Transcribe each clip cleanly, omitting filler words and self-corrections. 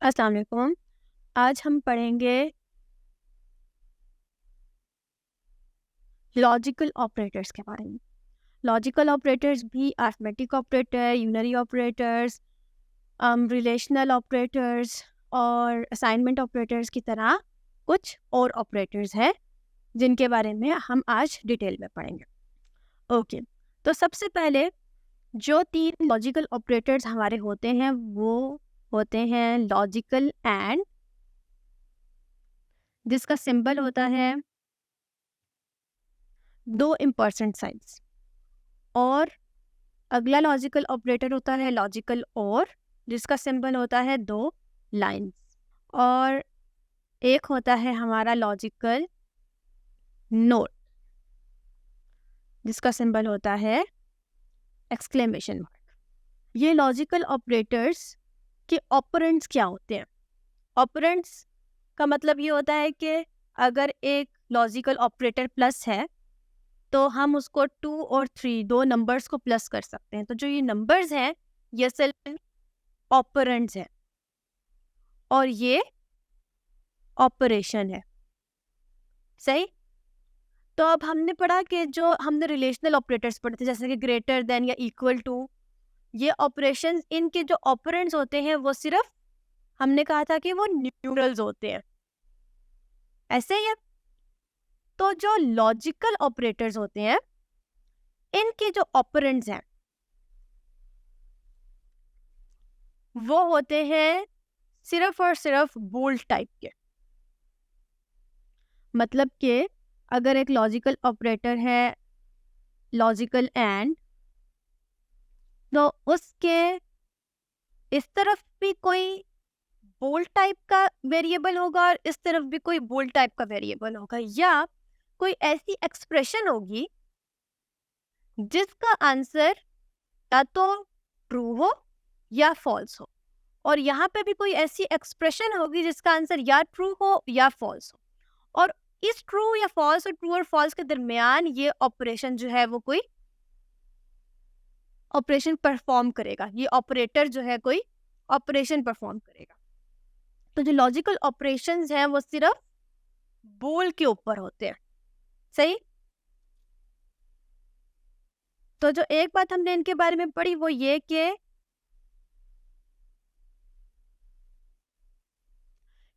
अस्सलाम वालेकुम। आज हम पढ़ेंगे लॉजिकल ऑपरेटर्स के बारे में। लॉजिकल ऑपरेटर्स भी arithmetic operator, unary operators, relational operators और असाइनमेंट ऑपरेटर्स की तरह कुछ और ऑपरेटर्स हैं जिनके बारे में हम आज डिटेल में पढ़ेंगे। ओके, तो सबसे पहले जो 3 लॉजिकल ऑपरेटर्स हमारे होते हैं वो होते हैं लॉजिकल एंड, जिसका सिंबल होता है 2 इम्परसेंट साइंस। और अगला लॉजिकल ऑपरेटर होता है लॉजिकल और, जिसका सिंबल होता है 2 लाइंस। और एक होता है हमारा लॉजिकल नोट, जिसका सिंबल होता है एक्सक्लेमेशन मार्क। ये लॉजिकल ऑपरेटर्स के ऑपरेंड्स क्या होते हैं? ऑपरेंड्स का मतलब ये होता है कि अगर एक लॉजिकल ऑपरेटर प्लस है तो हम उसको 2 और 3 दो नंबर्स को प्लस कर सकते हैं। तो जो ये नंबर्स हैं ये सिर्फ ऑपरेंड्स हैं और ये ऑपरेशन है। सही। तो अब हमने पढ़ा कि जो हमने रिलेशनल ऑपरेटर्स पढ़े थे जैसे कि ग्रेटर देन या इक्वल टू, ये ऑपरेशंस इनके जो ऑपरेंड्स होते हैं वो सिर्फ हमने कहा था कि वो न्यूमरल्स होते हैं। ऐसे ही है। तो जो लॉजिकल ऑपरेटर्स होते हैं इनके जो ऑपरेंड्स हैं वो होते हैं सिर्फ और सिर्फ बूल टाइप के। मतलब कि अगर एक लॉजिकल ऑपरेटर है लॉजिकल एंड, तो उसके इस तरफ भी कोई बोल्ड टाइप का वेरिएबल होगा और इस तरफ भी कोई बोल्ड टाइप का वेरिएबल होगा, या कोई ऐसी एक्सप्रेशन होगी जिसका आंसर या तो ट्रू हो या फॉल्स हो, और यहाँ पे भी कोई ऐसी एक्सप्रेशन होगी जिसका आंसर या ट्रू हो या फॉल्स हो। और इस ट्रू या फॉल्स और ट्रू और फॉल्स के दरमियान ये ऑपरेशन जो है वो कोई ऑपरेशन परफॉर्म करेगा, ये ऑपरेटर जो है कोई ऑपरेशन परफॉर्म करेगा। तो जो लॉजिकल ऑपरेशंस हैं वो सिर्फ बोल के ऊपर होते हैं। सही। तो जो एक बात हमने इनके बारे में पढ़ी वो ये कि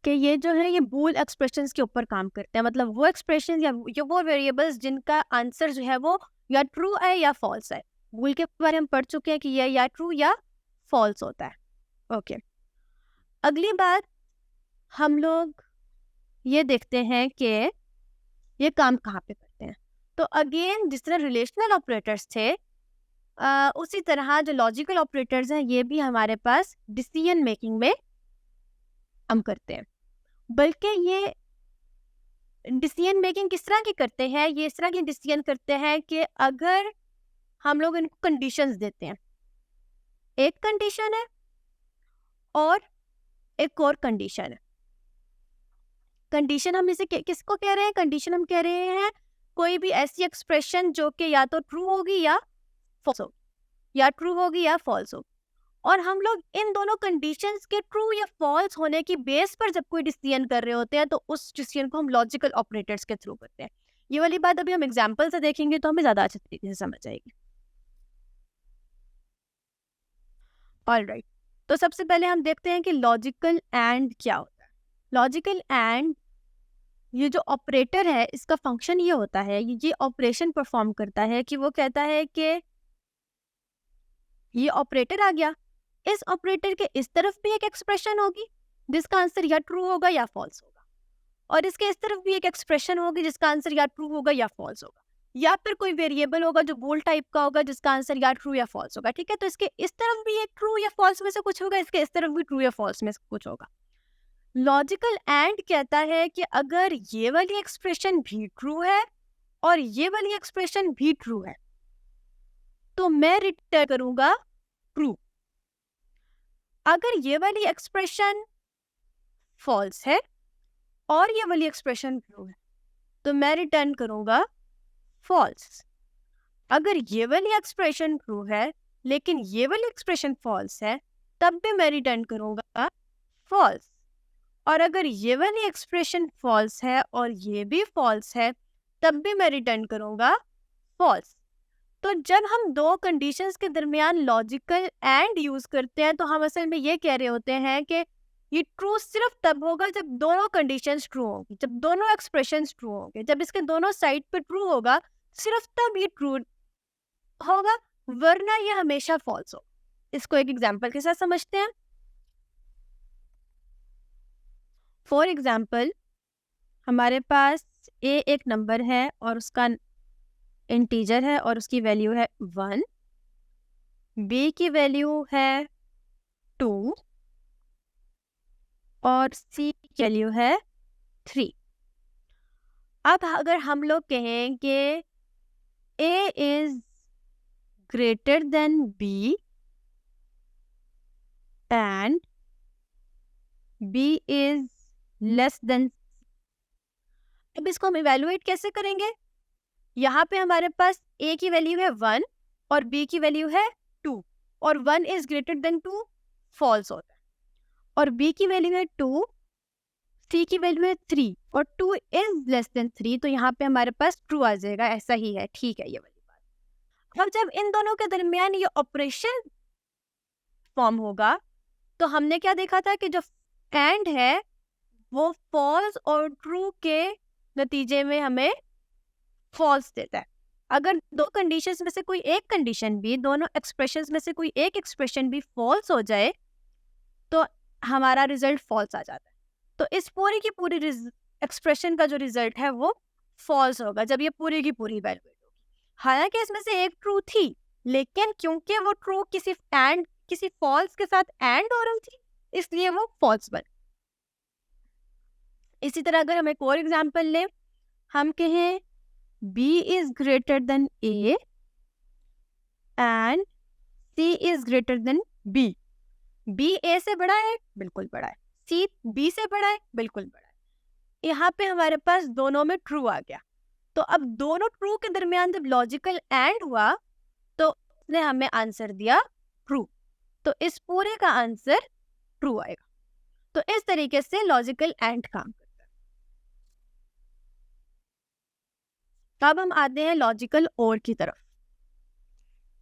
ये जो है ये बूल एक्सप्रेशंस के ऊपर काम करते हैं। मतलब वो एक्सप्रेशंस या वो वेरिएबल्स जिनका आंसर जो है वो या ट्रू है या फॉल्स है। बूल के बारे में हम पढ़ चुके हैं कि ये या ट्रू या फॉल्स होता है। ओके, अगली बात हम लोग ये देखते हैं कि ये काम कहाँ पे करते हैं। तो अगेन जिस तरह रिलेशनल ऑपरेटर्स थे उसी तरह जो लॉजिकल ऑपरेटर्स हैं ये भी हमारे पास डिसीजन मेकिंग में काम करते हैं। बल्कि ये डिसीजन मेकिंग किस तरह की करते हैं, ये इस तरह की डिसीजन करते हैं कि अगर हम लोग इनको कंडीशंस देते हैं, एक कंडीशन है और एक और कंडीशन है। कंडीशन हम इसे किसको कह रहे हैं? कंडीशन हम कह रहे हैं कोई भी ऐसी एक्सप्रेशन जो कि या तो ट्रू होगी या फॉल्स होगी, या ट्रू होगी या फॉल्स होगी। और हम लोग इन दोनों कंडीशंस के ट्रू या फॉल्स होने की बेस पर जब कोई डिसीजन कर रहे होते हैं तो उस डिसीजन को हम लॉजिकल ऑपरेटर्स के थ्रू करते हैं। ये वाली बात अभी हम एग्जांपल से देखेंगे तो हमें ज्यादा अच्छे तरीके से समझ आएगी। ऑलराइट, तो सबसे पहले हम देखते हैं कि लॉजिकल एंड क्या होता है। लॉजिकल एंड, ये जो ऑपरेटर है इसका फंक्शन ये होता है, ये ऑपरेशन परफॉर्म करता है कि वो कहता है कि ये ऑपरेटर आ गया, इस ऑपरेटर के इस तरफ भी एक एक्सप्रेशन होगी जिसका आंसर या ट्रू होगा या फॉल्स होगा, और इसके इस तरफ भी एक एक्सप्रेशन होगी जिसका आंसर या ट्रू होगा या फॉल्स होगा, या फिर कोई वेरिएबल होगा जो बोल टाइप का होगा जिसका आंसर या ट्रू या फॉल्स होगा। ठीक है, तो इसके इस तरफ भी एक ट्रू या फॉल्स में से कुछ होगा, इसके इस तरफ भी ट्रू या फॉल्स में से कुछ होगा। लॉजिकल एंड कहता है कि अगर ये वाली एक्सप्रेशन भी ट्रू है और ये वाली एक्सप्रेशन भी ट्रू है तो मैं रिटर्न करूंगा ट्रू। अगर ये वाली एक्सप्रेशन फॉल्स है और ये वाली एक्सप्रेशन ट्रू है तो मैं रिटर्न करूंगा फॉल्स। अगर ये वाली एक्सप्रेशन ट्रू है लेकिन ये वाली एक्सप्रेशन फॉल्स है तब भी मैं रिटर्न करूंगा फॉल्स। और अगर ये वाली एक्सप्रेशन फॉल्स है और ये भी फॉल्स है, तब भी मैं रिटर्न करूँगा फॉल्स। तो जब हम दो कंडीशंस के दरमियान लॉजिकल एंड यूज करते हैं, तो हम असल में ये कह रहे होते हैं कि ये ट्रू सिर्फ तब होगा जब दोनों कंडीशंस ट्रू होंगी, जब दोनों एक्सप्रेशंस ट्रू होंगे, जब इसके दोनों साइड पे ट्रू होगा, सिर्फ तब ये ट्रू होगा, वरना ये हमेशा फॉल्स हो। इसको एक एग्जांपल के साथ समझते हैं। फॉर एग्जांपल, हमारे पास ए एक नंबर है और उसका इंटीजर है और उसकी वैल्यू है 1, बी की वैल्यू है 2 और सी की वैल्यू है 3। अब अगर हम लोग कहें कि A is greater than B and B is less than, अब इसको हम इवेलुएट कैसे करेंगे? यहाँ पे हमारे पास ए की वैल्यू है 1 और बी की वैल्यू है 2 और 1 इज ग्रेटर देन 2 फॉल्स होता है, और बी की वैल्यू है 2, सी की वैल्यू है 3 और 2 इज लेस देन 3, तो यहाँ पे हमारे पास ट्रू आ जाएगा। ऐसा ही है, ठीक है ये वाली बात। अब जब इन दोनों के दरमियान ये ऑपरेशन फॉर्म होगा, तो हमने क्या देखा था कि जो एंड है वो फॉल्स और ट्रू के नतीजे में हमें फॉल्स देता है। अगर दो कंडीशंस में से कोई एक कंडीशन भी, दोनों एक्सप्रेशंस में से कोई एक एक्सप्रेशन भी फॉल्स हो जाए, तो हमारा रिजल्ट फॉल्स आ जाता है। तो इस पूरी की पूरी एक्सप्रेशन का जो रिजल्ट है वो फॉल्स होगा जब ये पूरी की पूरी वैल्यू होगी। हालांकि इसमें से एक ट्रू थी, लेकिन क्योंकि वो ट्रू किसी फॉल्स के साथ एंड हो रही थी, इसलिए वो फॉल्स बन। इसी तरह अगर हम एक और एग्जांपल लें, हम कहें B is greater than A and C is greater than B. B A से बड़ा है, बिल्कुल बड़ा है। C B से बड़ा है, बिल्कुल बड़ा है। यहाँ पे हमारे पास दोनों में ट्रू आ गया। तो अब दोनों ट्रू के दरमियान जब लॉजिकल एंड हुआ, तो उसने हमें आंसर दिया ट्रू। तो इस पूरे का आंसर ट्रू आएगा। तो इस तरीके से लॉजिकल एंड काम करता है। अब हम आते हैं लॉजिकल और की तरफ।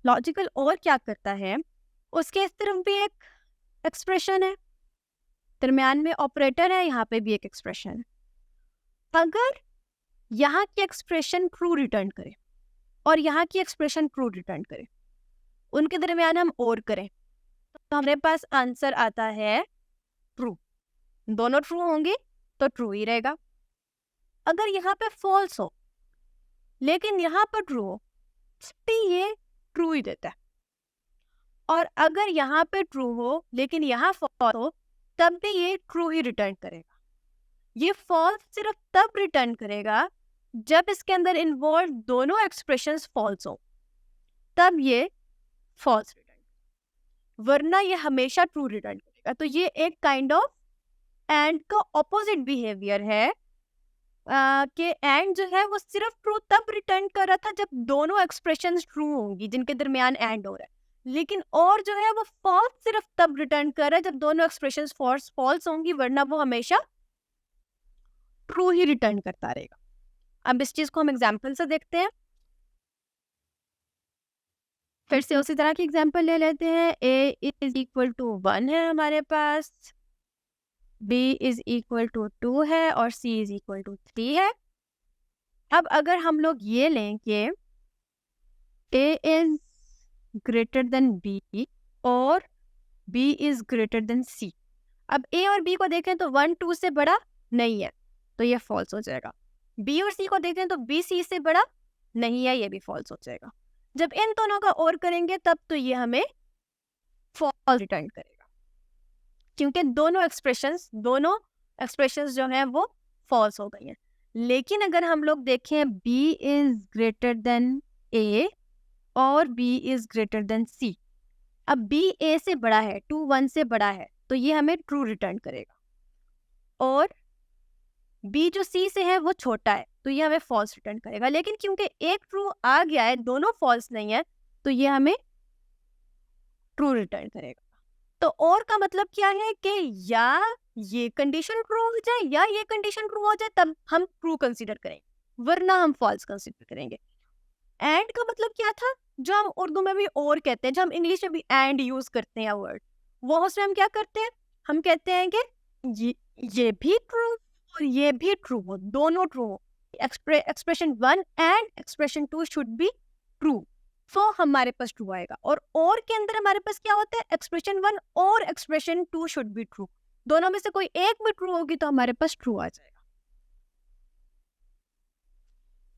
लॉजिकल और क्या करता है, उसके इस तरफ भी एक एक्सप्रेशन है, दरमियान में ऑपरेटर है, यहाँ पे भी एक एक्सप्रेशन है। अगर यहाँ की एक्सप्रेशन ट्रू रिटर्न करे और यहाँ की एक्सप्रेशन ट्रू रिटर्न करे, उनके दरमियान हम और करें, तो हमारे पास आंसर आता है ट्रू। दोनों ट्रू होंगे तो ट्रू ही रहेगा। अगर यहाँ पे फॉल्स हो लेकिन यहाँ पर ट्रू हो, भी ये ट्रू ही देता है। और अगर यहाँ पे ट्रू हो लेकिन यहाँ फॉल्स हो, तब भी ये ट्रू ही रिटर्न करेगा। ये फॉल्स सिर्फ तब रिटर्न करेगा जब इसके अंदर इन्वॉल्व दोनों एक्सप्रेशंस फॉल्स हो, तब ये फॉल्स रिटर्न, वरना ये हमेशा ट्रू रिटर्न करेगा। तो ये एक काइंड ऑफ एंड का ऑपोजिट बिहेवियर है कि एंड जो है वो सिर्फ ट्रू तब रिटर्न कर रहा था जब दोनों एक्सप्रेशंस ट्रू होंगी जिनके दरमियान एंड हो रहा है, लेकिन और जो है वो फॉल्स सिर्फ तब रिटर्न कर रहा है जब दोनों एक्सप्रेशंस फॉल्स होंगी, वरना वो हमेशा ट्रू ही रिटर्न करता रहेगा। अब इस चीज को हम एग्जांपल से देखते हैं। फिर से उसी तरह की एग्जांपल ले लेते हैं। a इज इक्वल टू 1 है हमारे पास, b इज इक्वल टू 2 है और c इज इक्वल टू 3 है। अब अगर हम लोग ये लें कि a is greater than b और b is greater then c, अब a और b को देखें तो 1 2 से बड़ा नहीं है, तो ये फॉल्स हो जाएगा। b और c को देखें तो b c से बड़ा नहीं है, ये भी फॉल्स हो जाएगा। जब इन दोनों का और करेंगे तब तो ये हमें फॉल्स रिटर्न करेगा, क्योंकि दोनों एक्सप्रेशंस जो हैं वो फॉल्स हो गई हैं। लेकिन अगर हम लोग देखें b is greater then a और b is greater then c, अब b a से बड़ा है, 2 1 से बड़ा है, तो ये हमें ट्रू रिटर्न करेगा। और b जो c से है वो छोटा है, तो ये हमें फॉल्स रिटर्न करेगा। लेकिन क्योंकि एक ट्रू आ गया है, दोनों फॉल्स नहीं है, तो ये हमें ट्रू रिटर्न करेगा। तो और का मतलब क्या है कि या ये कंडीशन ट्रू हो जाए या ये कंडीशन ट्रू हो जाए, तब हम ट्रू कंसीडर करेंगे, वरना हम फॉल्स कंसीडर करेंगे। एंड का मतलब क्या था, जो हम उर्दू में भी और कहते हैं, जो हम इंग्लिश में भी एंड यूज करते हैं वर्ड, वो उसमें हम क्या करते हैं, हम कहते हैं कि ये भी ट्रू और ये भी ट्रू हो, दोनों ट्रू हो। Expression 1 and expression 2 should be true, so हमारे पास ट्रू आएगा। और के अंदर हमारे पास क्या होता है, एक्सप्रेशन 1 और एक्सप्रेशन 2 शुड बी ट्रू, दोनों में से कोई एक भी ट्रू होगी तो हमारे पास ट्रू आ जाएगा।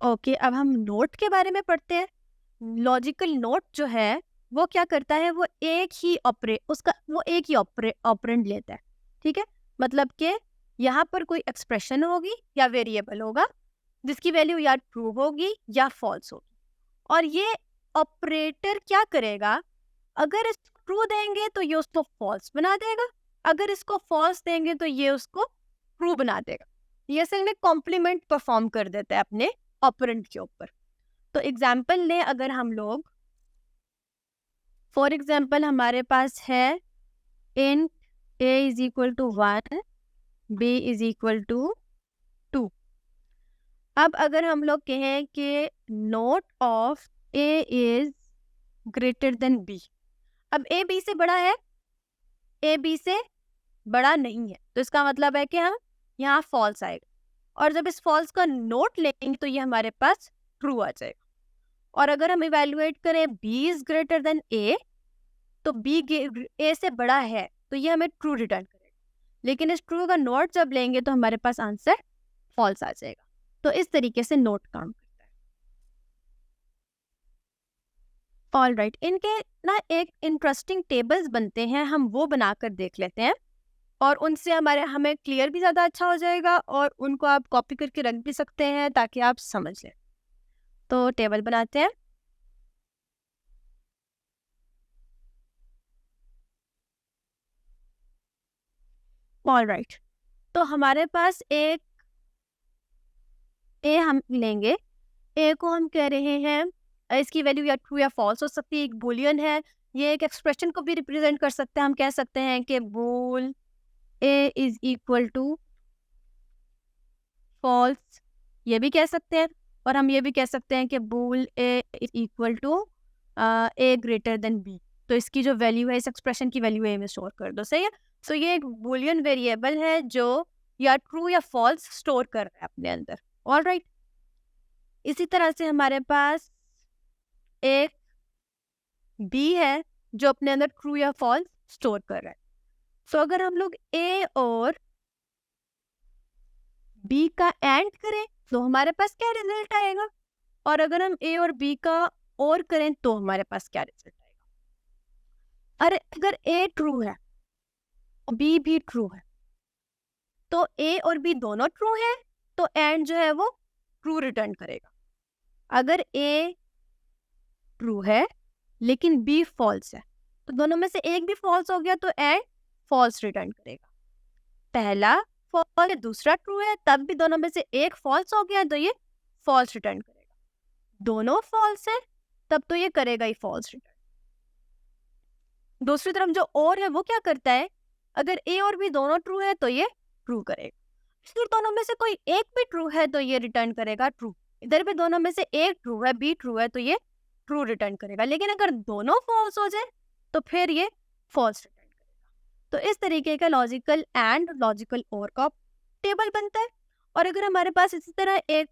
ओके, अब हम नोट के बारे में पढ़ते हैं। लॉजिकल नोट जो है वो क्या करता है, वो एक ही ऑपरेंड लेता है, ठीक है। मतलब कि यहाँ पर कोई एक्सप्रेशन होगी या वेरिएबल होगा जिसकी वैल्यू या ट्रू होगी या फॉल्स होगी, और ये ऑपरेटर क्या करेगा, अगर इसको ट्रू देंगे तो ये उसको फॉल्स बना देगा, अगर इसको फॉल्स देंगे तो ये उसको ट्रू बना देगा। ये असल में कॉम्प्लीमेंट परफॉर्म कर देता है अपने ऑपरेंड के ऊपर। तो एग्जाम्पल लें, अगर हम लोग फॉर एग्जाम्पल हमारे पास है int a is equal to 1, b is equal to 2। अब अगर हम लोग कहें कि not of a is greater than b, अब a b से बड़ा है, a b से बड़ा नहीं है, तो इसका मतलब है कि हम यहाँ फॉल्स आएगा, और जब इस फॉल्स का नोट लेंगे तो ये हमारे पास ट्रू आ जाएगा। और अगर हम इवेल्युएट करें b is greater then a, तो b a से बड़ा है तो ये हमें ट्रू रिटर्न करेगा, लेकिन इस ट्रू का नोट जब लेंगे तो हमारे पास आंसर फॉल्स आ जाएगा। तो इस तरीके से नोट काम करता है। ऑल राइट, इनके ना एक इंटरेस्टिंग टेबल्स बनते हैं, हम वो बनाकर देख लेते हैं, और उनसे हमें क्लियर भी ज़्यादा अच्छा हो जाएगा, और उनको आप कॉपी करके रख भी सकते हैं ताकि आप समझ लें। तो टेबल बनाते हैं। ऑल राइट, तो हमारे पास एक ए हम लेंगे, ए को हम कह रहे हैं, इसकी वैल्यू या ट्रू या फॉल्स हो सकती है, एक बुलियन है, ये एक एक्सप्रेशन को भी रिप्रेजेंट कर सकते हैं। हम कह सकते हैं कि bool A is equal to false, ये भी कह सकते हैं, और हम ये भी कह सकते हैं कि bool A is equal to A greater than B. तो इसकी जो वैल्यू है, इस एक्सप्रेशन की वैल्यू ए में स्टोर कर दो, सही है। सो ये एक बुलियन वेरिएबल है जो या ट्रू या फॉल्स स्टोर कर रहा है अपने अंदर। ऑल राइट, इसी तरह से हमारे पास एक बी है जो अपने अंदर ट्रू या फॉल्स स्टोर कर रहा है। सो अगर हम लोग ए और बी का एंड करें तो हमारे पास क्या रिजल्ट आएगा, और अगर हम ए और बी का और करें तो हमारे पास क्या रिजल्ट आएगा। अरे अगर ए ट्रू है और बी भी ट्रू है, तो ए और बी दोनों ट्रू है तो एंड जो है वो ट्रू रिटर्न करेगा। अगर ए ट्रू है लेकिन बी फॉल्स है, तो दोनों में से एक भी फॉल्स हो गया तो एंड फॉल्स रिटर्न करेगा। पहला फॉल्स है, दूसरा ट्रू है, तब भी दोनों में से एक फॉल्स हो गया तो ये फॉल्स रिटर्न करेगा। दोनों फॉल्स है तब तो ये करेगा ही फॉल्स रिटर्न। दूसरी तरफ जो और है वो क्या करता है, अगर ए और बी दोनों ट्रू है तो ये ट्रू करेगा, फिर दोनों में से कोई एक भी ट्रू है तो ये रिटर्न करेगा ट्रू। इधर भी दोनों में से एक ट्रू है, बी ट्रू है, तो ये ट्रू रिटर्न करेगा। लेकिन अगर दोनों फॉल्स हो जाए तो फिर ये फॉल्स रिटर्न करेगा। तो इस तरीके का लॉजिकल एंड लॉजिकल और का टेबल बनता है। और अगर हमारे पास इसी तरह एक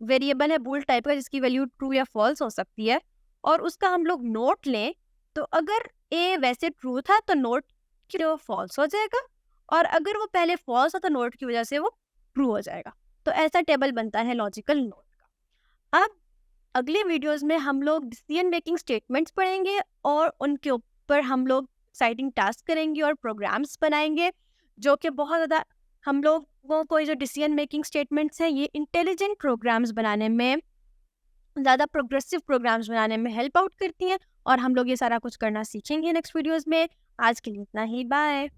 वेरिएबल है बूल टाइप का जिसकी वैल्यू ट्रू या फॉल्स हो सकती है, और उसका हम लोग नोट लें, तो अगर ए वैसे ट्रू था तो नोट की वो फॉल्स हो जाएगा, और अगर वो पहले फॉल्स हो तो नोट की वजह से वो ट्रू हो जाएगा। तो ऐसा टेबल बनता है लॉजिकल नोट का। अब अगले वीडियोस में हम लोग डिसीजन मेकिंग स्टेटमेंट्स पढ़ेंगे, और उनके ऊपर हम लोग एक्साइटिंग टास्क करेंगे और प्रोग्राम्स बनाएंगे, जो कि बहुत ज़्यादा हम लोगों को जो डिसीजन मेकिंग स्टेटमेंट्स हैं ये इंटेलिजेंट प्रोग्राम्स बनाने में, ज़्यादा प्रोग्रेसिव प्रोग्राम्स बनाने में हेल्प आउट करती हैं, और हम लोग ये सारा कुछ करना सीखेंगे नेक्स्ट वीडियोज़ में। आज के लिए इतना ही, बाय।